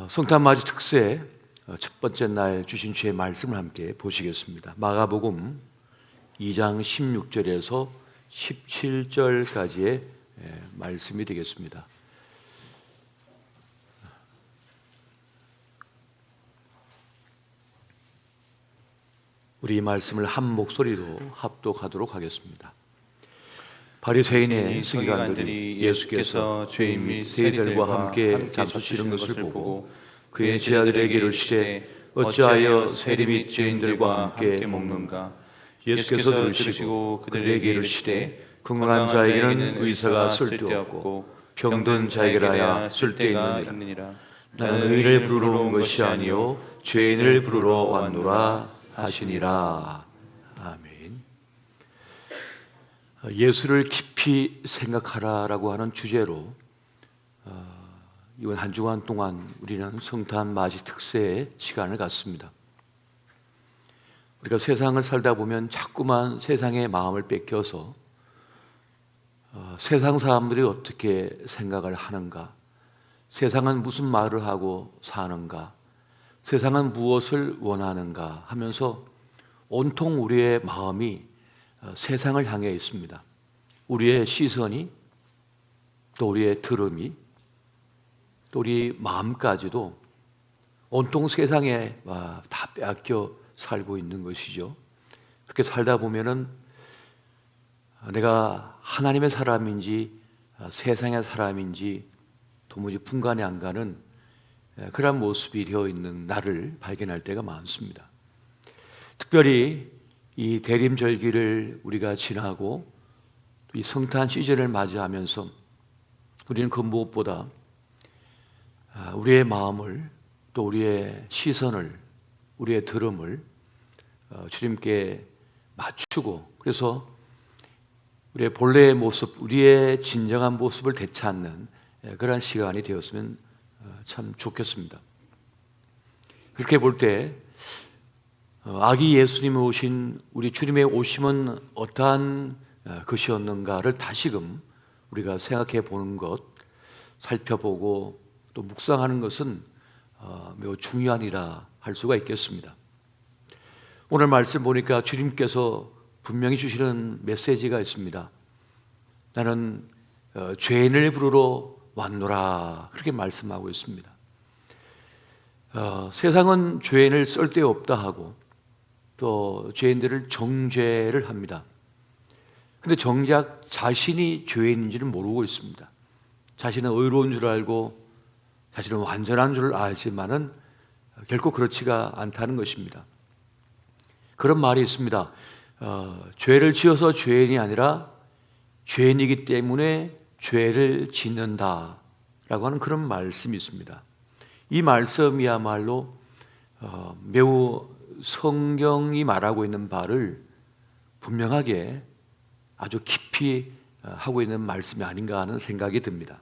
성탄맞이 특세 첫 번째 날 주신 주의 말씀을 함께 보시겠습니다. 마가복음 2장 16절에서 17절까지의 말씀이 되겠습니다. 우리 이 말씀을 한 목소리로 합독하도록 하겠습니다. 바리새인의 서기관들이 예수께서 죄인 및 세리들과 함께 잡수시는 것을 보고 그의 제자들에게 이르시되 어찌하여 세리 및 죄인들과 함께 먹는가? 예수께서 들으시고 그들에게 이르시되 건강한 자에게는 의사가 쓸데없고 병든 자에게라야 쓸데있느니라. 나는 의인을 부르러 온 것이 아니요 죄인을 부르러 왔노라 하시니라. 아멘. 예수를 깊이 생각하라라고 하는 주제로 이번 한 주간 동안 우리는 성탄 맞이 특세의 시간을 갖습니다. 우리가 세상을 살다 보면 자꾸만 세상의 마음을 뺏겨서 세상 사람들이 어떻게 생각을 하는가, 세상은 무슨 말을 하고 사는가, 세상은 무엇을 원하는가 하면서 온통 우리의 마음이 세상을 향해 있습니다. 우리의 시선이, 또 우리의 들음이, 또 우리 마음까지도 온통 세상에 다 빼앗겨 살고 있는 것이죠. 그렇게 살다 보면은 내가 하나님의 사람인지 세상의 사람인지 도무지 분간이 안 가는 그런 모습이 되어 있는 나를 발견할 때가 많습니다. 특별히 이 대림절기를 우리가 지나고 이 성탄 시즌을 맞이하면서 우리는 그 무엇보다 우리의 마음을, 또 우리의 시선을, 우리의 들음을 주님께 맞추고, 그래서 우리의 본래의 모습, 우리의 진정한 모습을 되찾는 그런 시간이 되었으면 참 좋겠습니다. 그렇게 볼 때 아기 예수님이 오신 우리 주님의 오심은 어떠한 것이었는가를 다시금 우리가 생각해 보는 것, 살펴보고 또 묵상하는 것은 매우 중요하니라 할 수가 있겠습니다. 오늘 말씀 보니까 주님께서 분명히 주시는 메시지가 있습니다. 나는 죄인을 부르러 왔노라, 그렇게 말씀하고 있습니다. 세상은 죄인을 쓸데없다 하고 또 죄인들을 정죄를 합니다. 근데 정작 자신이 죄인인지는 모르고 있습니다. 자신은 의로운 줄 알고 자신은 완전한 줄 알지만은 결코 그렇지가 않다는 것입니다. 그런 말이 있습니다. 죄를 지어서 죄인이 아니라 죄인이기 때문에 죄를 짓는다 라고 하는 그런 말씀이 있습니다. 이 말씀이야말로 매우 성경이 말하고 있는 바를 분명하게 아주 깊이 하고 있는 말씀이 아닌가 하는 생각이 듭니다.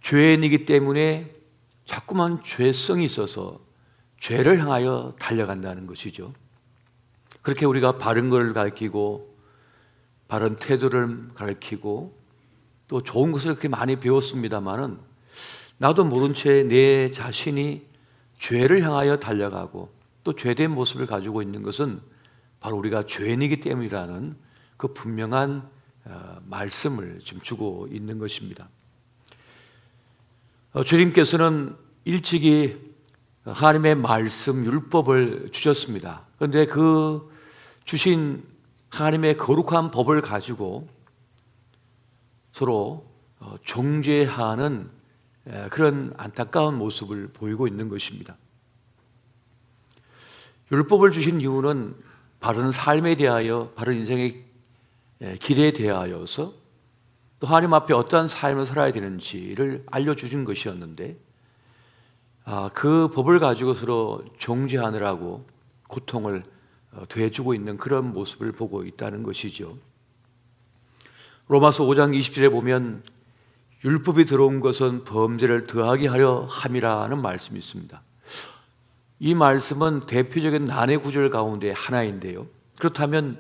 죄인이기 때문에 자꾸만 죄성이 있어서 죄를 향하여 달려간다는 것이죠. 그렇게 우리가 바른 것을 가르치고 바른 태도를 가르치고 또 좋은 것을 그렇게 많이 배웠습니다마는 나도 모른 채 내 자신이 죄를 향하여 달려가고 또 죄된 모습을 가지고 있는 것은 바로 우리가 죄인이기 때문이라는 그 분명한 말씀을 지금 주고 있는 것입니다. 주님께서는 일찍이 하나님의 말씀 율법을 주셨습니다. 그런데 그 주신 하나님의 거룩한 법을 가지고 서로 정죄하는 그런 안타까운 모습을 보이고 있는 것입니다. 율법을 주신 이유는 바른 삶에 대하여, 바른 인생의 길에 대하여서 또 하나님 앞에 어떠한 삶을 살아야 되는지를 알려주신 것이었는데 그 법을 가지고 서로 정죄하느라고 고통을 더해주고 있는 그런 모습을 보고 있다는 것이죠. 로마서 5장 20절에 보면 율법이 들어온 것은 범죄를 더하게 하려 함이라는 말씀이 있습니다. 이 말씀은 대표적인 난해 구절 가운데 하나인데요, 그렇다면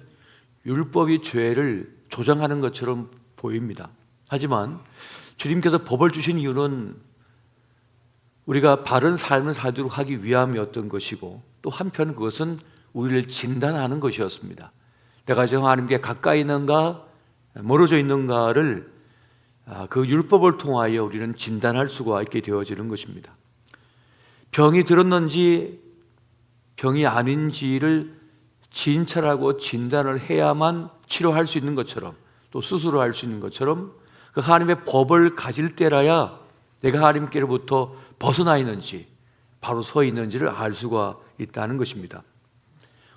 율법이 죄를 조장하는 것처럼 보입니다. 하지만 주님께서 법을 주신 이유는 우리가 바른 삶을 살도록 하기 위함이었던 것이고, 또 한편 그것은 우리를 진단하는 것이었습니다. 내가 지금 하나님께 가까이 있는가 멀어져 있는가를 그 율법을 통하여 우리는 진단할 수가 있게 되어지는 것입니다. 병이 들었는지 병이 아닌지를 진찰하고 진단을 해야만 치료할 수 있는 것처럼, 또 스스로 할 수 있는 것처럼, 그 하나님의 법을 가질 때라야 내가 하나님께로부터 벗어나 있는지 바로 서 있는지를 알 수가 있다는 것입니다.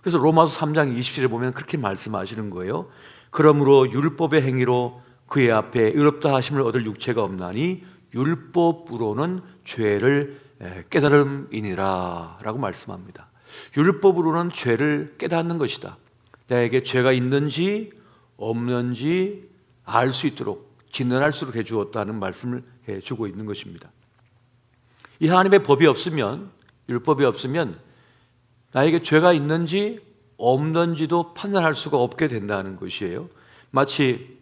그래서 로마서 3장 27에 보면 그렇게 말씀하시는 거예요. 그러므로 율법의 행위로 그의 앞에 의롭다 하심을 얻을 육체가 없나니 율법으로는 죄를 깨달음이니라 라고 말씀합니다. 율법으로는 죄를 깨닫는 것이다. 나에게 죄가 있는지 없는지 알 수 있도록 진단할 수 있도록 해주었다는 말씀을 해주고 있는 것입니다. 이 하나님의 법이 없으면, 율법이 없으면 나에게 죄가 있는지 없는지도 판단할 수가 없게 된다는 것이에요. 마치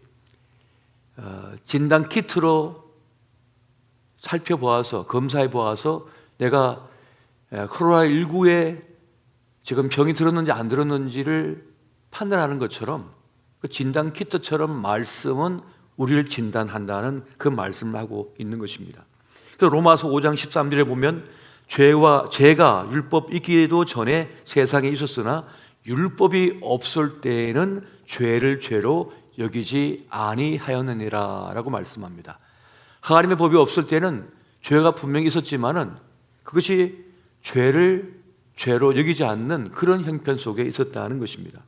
진단 키트로 살펴보아서, 검사해 보아서 내가 코로나19에 지금 병이 들었는지 안 들었는지를 판단하는 것처럼, 그 진단 키트처럼 말씀은 우리를 진단한다는 그 말씀을 하고 있는 것입니다. 그래서 로마서 5장 13절에 보면 죄가 율법 있기도 전에 세상에 있었으나 율법이 없을 때에는 죄를 죄로 여기지 아니하였느니라 라고 말씀합니다. 하나님의 법이 없을 때는 죄가 분명히 있었지만은 그것이 죄를 죄로 여기지 않는 그런 형편 속에 있었다는 것입니다.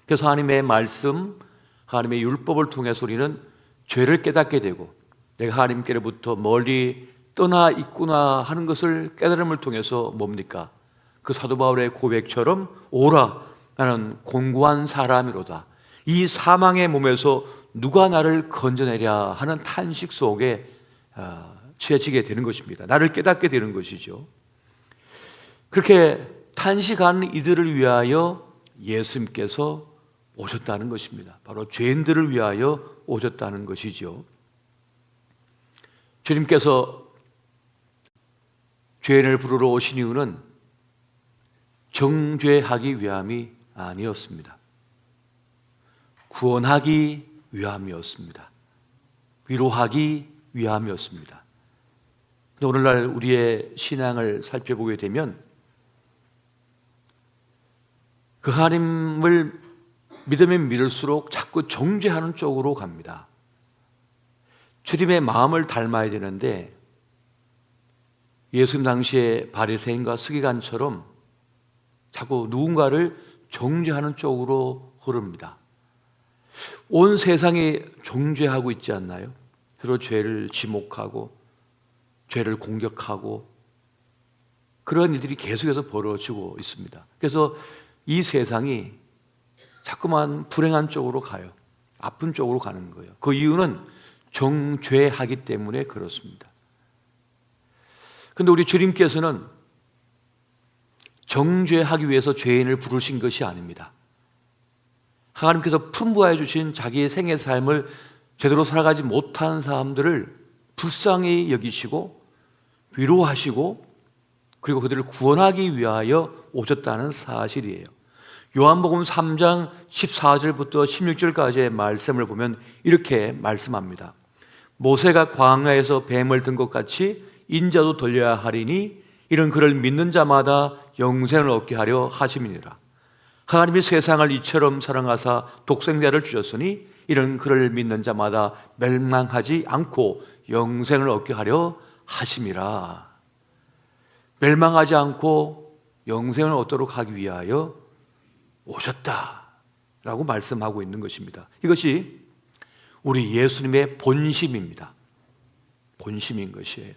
그래서 하나님의 말씀, 하나님의 율법을 통해서 우리는 죄를 깨닫게 되고, 내가 하나님께로부터 멀리 떠나 있구나 하는 것을 깨달음을 통해서 뭡니까? 그 사도 바울의 고백처럼 오라 나는 공고한 사람이로다. 이 사망의 몸에서 누가 나를 건져내랴 하는 탄식 속에 취해지게 되는 것입니다. 나를 깨닫게 되는 것이죠. 그렇게 탄식하는 이들을 위하여 예수님께서 오셨다는 것입니다. 바로 죄인들을 위하여 오셨다는 것이죠. 주님께서 죄인을 부르러 오신 이유는 정죄하기 위함이 아니었습니다. 구원하기 위함이었습니다. 위로하기 위함이었습니다. 오늘날 우리의 신앙을 살펴보게 되면 그 하나님을 믿으면 믿을수록 자꾸 정죄하는 쪽으로 갑니다. 주님의 마음을 닮아야 되는데 예수님 당시에 바리새인과 서기관처럼 자꾸 누군가를 정죄하는 쪽으로 흐릅니다. 온 세상이 정죄하고 있지 않나요? 서로 죄를 지목하고 죄를 공격하고 그런 일들이 계속해서 벌어지고 있습니다. 그래서 이 세상이 자꾸만 불행한 쪽으로 가요. 아픈 쪽으로 가는 거예요. 그 이유는 정죄하기 때문에 그렇습니다. 그런데 우리 주님께서는 정죄하기 위해서 죄인을 부르신 것이 아닙니다. 하나님께서 풍부하여 주신 자기의 생애 삶을 제대로 살아가지 못한 사람들을 불쌍히 여기시고 위로하시고 그리고 그들을 구원하기 위하여 오셨다는 사실이에요. 요한복음 3장 14절부터 16절까지의 말씀을 보면 이렇게 말씀합니다. 모세가 광야에서 뱀을 든 것 같이 인자도 돌려야 하리니 이는 그를 믿는 자마다 영생을 얻게 하려 하심이니라. 하나님이 세상을 이처럼 사랑하사 독생자를 주셨으니 이는 그를 믿는 자마다 멸망하지 않고 영생을 얻게 하려 하심이라. 멸망하지 않고 영생을 얻도록 하기 위하여 오셨다라고 말씀하고 있는 것입니다. 이것이 우리 예수님의 본심입니다. 본심인 것이에요.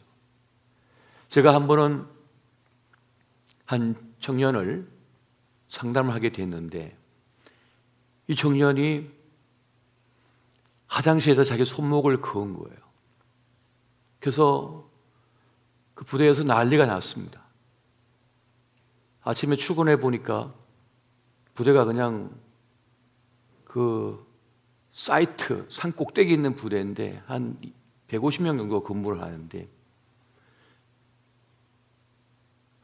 제가 한 번은 한 청년을 상담을 하게 됐는데 이 청년이 화장실에서 자기 손목을 그은 거예요. 그래서 그 부대에서 난리가 났습니다. 아침에 출근해 보니까 부대가 그냥 그 사이트 산 꼭대기 있는 부대인데 한 150명 정도 근무를 하는데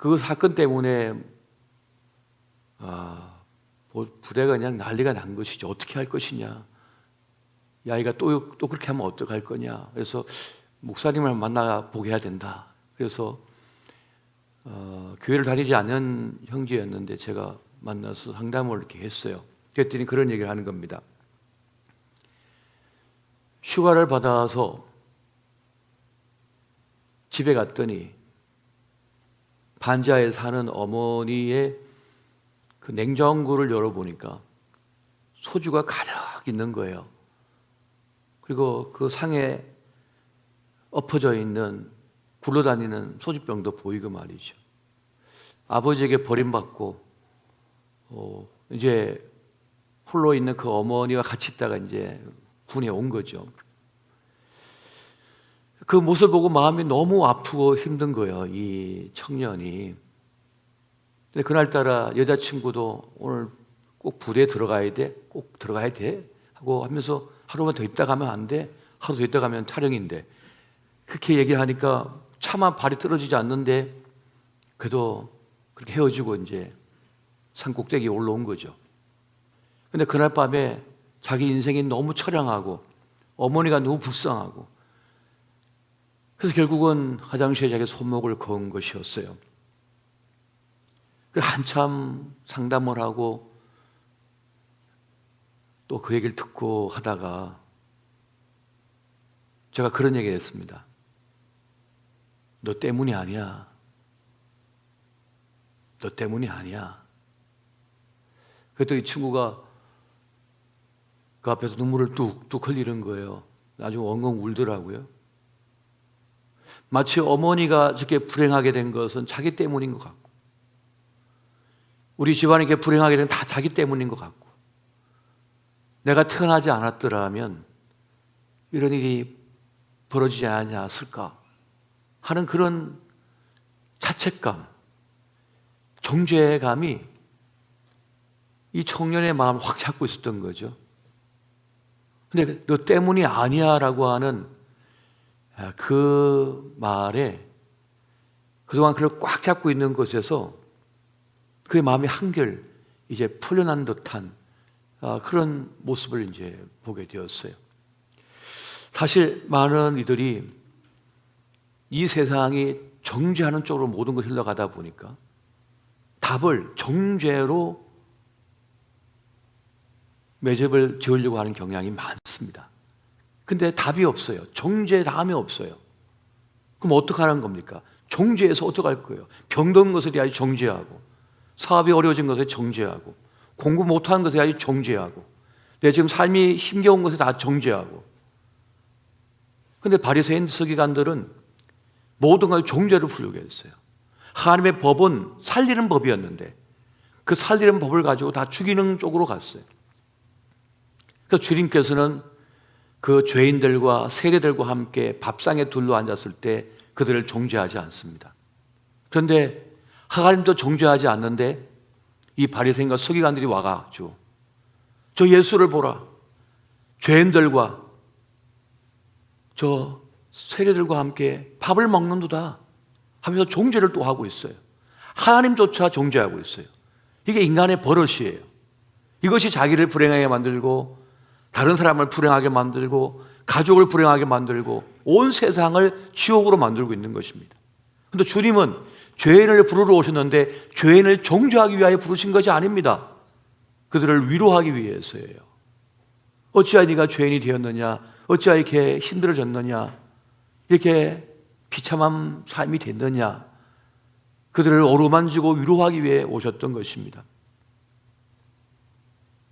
그 사건 때문에 부대가 그냥 난리가 난 것이죠. 어떻게 할 것이냐. 이 아이가 또 그렇게 하면 어떡할 거냐. 그래서 목사님을 만나 보게 해야 된다. 그래서 교회를 다니지 않는 형제였는데 제가 만나서 상담을 이렇게 했어요. 그랬더니 그런 얘기를 하는 겁니다. 휴가를 받아서 집에 갔더니 반지하에 사는 어머니의 그 냉장고를 열어보니까 소주가 가득 있는 거예요. 그리고 그 상에 엎어져 있는 굴러다니는 소주병도 보이고 말이죠. 아버지에게 버림받고 이제 홀로 있는 그 어머니와 같이 있다가 이제 군에 온 거죠. 그 모습을 보고 마음이 너무 아프고 힘든 거예요, 이 청년이. 근데 그날따라 여자친구도 오늘 꼭 부대에 들어가야 돼, 꼭 들어가야 돼 하고 하면서 하루만 더 있다 가면 안 돼, 하루 더 있다 가면 촬영인데, 그렇게 얘기하니까 차마 발이 떨어지지 않는데 그래도 그렇게 헤어지고 이제 산 꼭대기에 올라온 거죠. 근데 그날 밤에 자기 인생이 너무 처량하고 어머니가 너무 불쌍하고, 그래서 결국은 화장실에 자기 손목을 그은 것이었어요. 그래서 한참 상담을 하고 또 그 얘기를 듣고 하다가 제가 그런 얘기를 했습니다. 너 때문이 아니야. 너 때문이 아니야. 그랬더니 이 친구가 그 앞에서 눈물을 뚝뚝 흘리는 거예요. 나중에 엉엉 울더라고요. 마치 어머니가 저렇게 불행하게 된 것은 자기 때문인 것 같고, 우리 집안이 이렇게 불행하게 된 건 다 자기 때문인 것 같고, 내가 태어나지 않았더라면 이런 일이 벌어지지 않았을까 하는 그런 자책감, 정죄감이 이 청년의 마음을 확 잡고 있었던 거죠. 근데 너 때문이 아니야 라고 하는 그 말에 그동안 그를 꽉 잡고 있는 것에서 그의 마음이 한결 이제 풀려난 듯한 그런 모습을 이제 보게 되었어요. 사실 많은 이들이 이 세상이 정죄하는 쪽으로 모든 것이 흘러가다 보니까 답을 정죄로 매듭을 지으려고 하는 경향이 많습니다. 근데 답이 없어요. 정죄 다음에 없어요. 그럼 어떻게 하는 겁니까? 정죄해서 어떻게 할 거예요? 병든 것에 대하여 정죄하고, 사업이 어려워진 것에 정죄하고, 공부 못하는 것에 대하여 정죄하고, 내 지금 삶이 힘겨운 것에 다 정죄하고. 근데 바리새인 서기관들은 모든 걸 정죄로 풀려고 했어요. 하나님의 법은 살리는 법이었는데 그 살리는 법을 가지고 다 죽이는 쪽으로 갔어요. 그래서 주님께서는 그 죄인들과 세리들과 함께 밥상에 둘러 앉았을 때 그들을 정죄하지 않습니다. 그런데 하나님도 정죄하지 않는데 이 바리새인과 서기관들이 와가지고 저 예수를 보라, 죄인들과 저 세리들과 함께 밥을 먹는도다 하면서 정죄를 또 하고 있어요. 하나님조차 정죄하고 있어요. 이게 인간의 버릇이에요. 이것이 자기를 불행하게 만들고, 다른 사람을 불행하게 만들고, 가족을 불행하게 만들고, 온 세상을 지옥으로 만들고 있는 것입니다. 그런데 주님은 죄인을 부르러 오셨는데 죄인을 정죄하기 위하여 부르신 것이 아닙니다. 그들을 위로하기 위해서예요. 어찌하여 네가 죄인이 되었느냐, 어찌하여 이렇게 힘들어졌느냐, 이렇게 비참한 삶이 됐느냐, 그들을 어루만지고 위로하기 위해 오셨던 것입니다.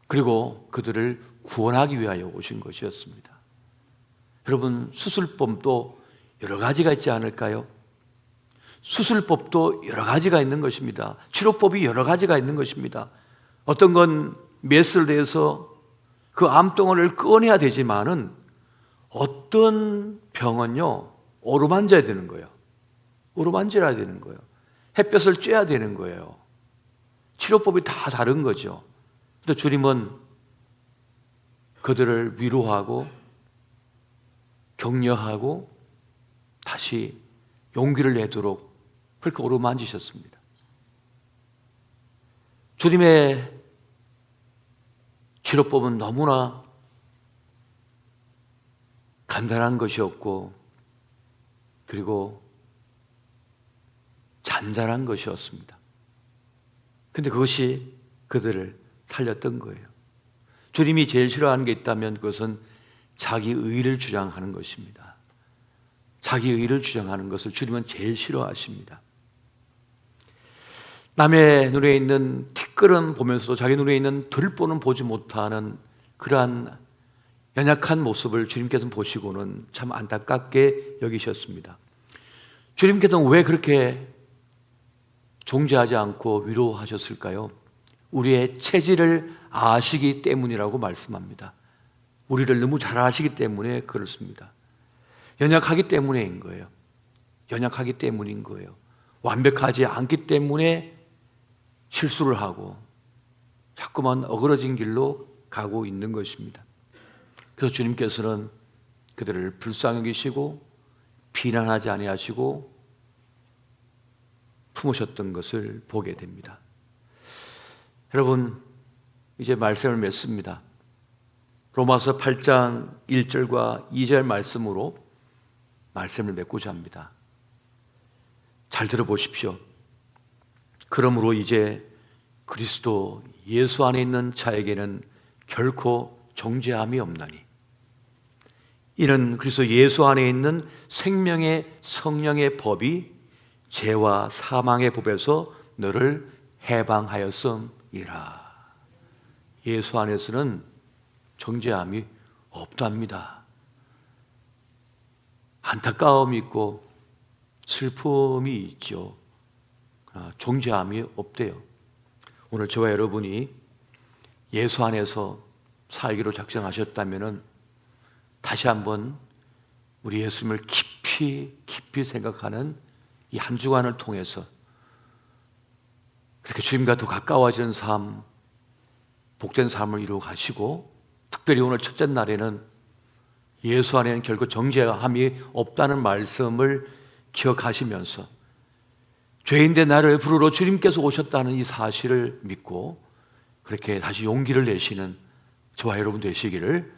그리고 그들을 구원하기 위하여 오신 것이었습니다. 여러분, 수술법도 여러 가지가 있지 않을까요? 수술법도 여러 가지가 있는 것입니다. 치료법이 여러 가지가 있는 것입니다. 어떤 건 메스를 대해서 그 암덩어리를 꺼내야 되지만은 어떤 병은요, 어루만져야 되는 거예요. 어루만져야 되는 거예요. 햇볕을 쬐야 되는 거예요. 치료법이 다 다른 거죠. 근데 주님은 그들을 위로하고 격려하고 다시 용기를 내도록 그렇게 어루만지셨습니다. 주님의 치료법은 너무나 간단한 것이었고 그리고 잔잔한 것이었습니다. 근데 그것이 그들을 살렸던 거예요. 주님이 제일 싫어하는 게 있다면 그것은 자기 의를 주장하는 것입니다. 자기 의를 주장하는 것을 주님은 제일 싫어하십니다. 남의 눈에 있는 티끌은 보면서도 자기 눈에 있는 들보는 보지 못하는 그러한 연약한 모습을 주님께서는 보시고는 참 안타깝게 여기셨습니다. 주님께서는 왜 그렇게 존재하지 않고 위로하셨을까요? 우리의 체질을 아시기 때문이라고 말씀합니다. 우리를 너무 잘 아시기 때문에 그렇습니다. 연약하기 때문인 거예요. 연약하기 때문인 거예요. 완벽하지 않기 때문에 실수를 하고 자꾸만 어그러진 길로 가고 있는 것입니다. 그래서 주님께서는 그들을 불쌍히 여기시고 비난하지 아니하시고 품으셨던 것을 보게 됩니다. 여러분, 이제 말씀을 맺습니다. 로마서 8장 1절과 2절 말씀으로 말씀을 맺고자 합니다. 잘 들어보십시오. 그러므로 이제 그리스도 예수 안에 있는 자에게는 결코 정죄함이 없나니 이는 그리스도 예수 안에 있는 생명의 성령의 법이 죄와 사망의 법에서 너를 해방하였음이라. 예수 안에서는 정죄함이 없답니다. 안타까움이 있고 슬픔이 있죠. 정죄함이 없대요. 오늘 저와 여러분이 예수 안에서 살기로 작정하셨다면 다시 한번 우리 예수님을 깊이 생각하는 이 한 주간을 통해서 그렇게 주님과 더 가까워지는 삶, 복된 삶을 이루어 가시고 특별히 오늘 첫째 날에는 예수 안에는 결코 정죄함이 없다는 말씀을 기억하시면서 죄인된 나를 부르러 주님께서 오셨다는 이 사실을 믿고 그렇게 다시 용기를 내시는 저와 여러분 되시기를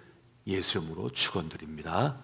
예수 이름으로 축원드립니다.